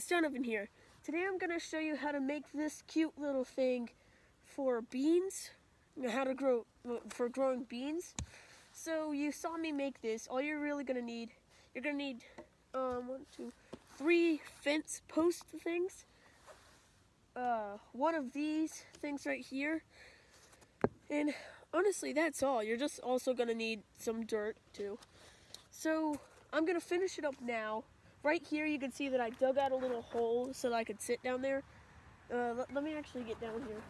it's Donovan here. Today I'm going to show you how to make this cute little thing for beans, how to grow, for growing beans. So you saw me make this. All you're really going to need, you're going to need 3 fence post things. One of these things right here. And honestly, that's all. You're just also going to need some dirt too. So I'm going to finish it up now. Right here, you can see that I dug out a little hole so that I could sit down there. Let me actually get down here.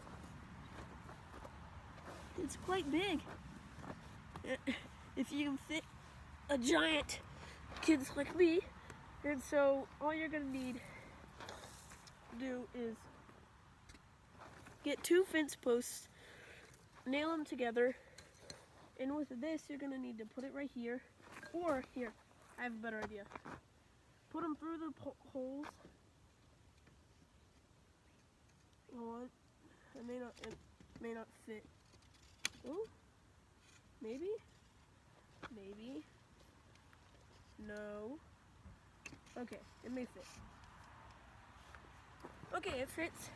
It's quite big. If you can fit a giant kids like me. And so all you're going to need to do is get 2 fence posts, nail them together, and with this, you're going to need to put it right here. Or here, I have a better idea. Put them through the holes. Hold on. It may not fit. Oh, maybe? Maybe. No. Okay, it may fit. Okay, it fits.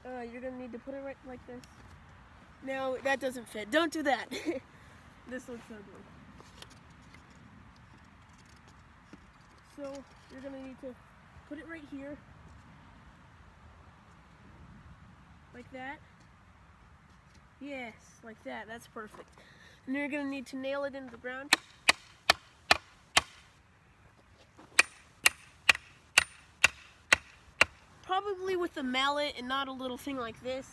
You're gonna need to put it right like this. No, that doesn't fit. Don't do that. This looks ugly. So you're gonna need to put it right here, like that. Yes, like that. That's perfect. And you're gonna need to nail it into the ground. Probably with a mallet and not a little thing like this.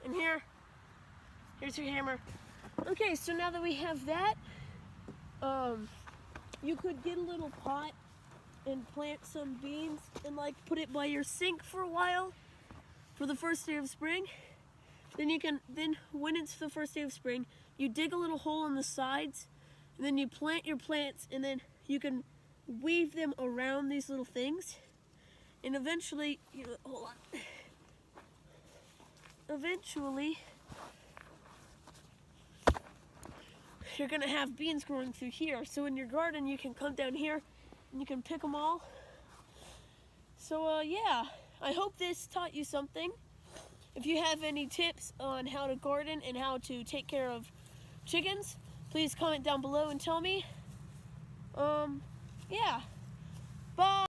And here's your hammer. Okay, so now that we have that, you could get a little pot and plant some beans and like put it by your sink for a while for the first day of spring. Then when it's the first day of spring, you dig a little hole in the sides and then you plant your plants, and then you can weave them around these little things, and eventually, hold on. Eventually, you're gonna have beans growing through here. So in your garden, you can come down here and you can pick them all. So yeah, I hope this taught you something. If you have any tips on how to garden and how to take care of chickens, please comment down below and tell me. Yeah, bye.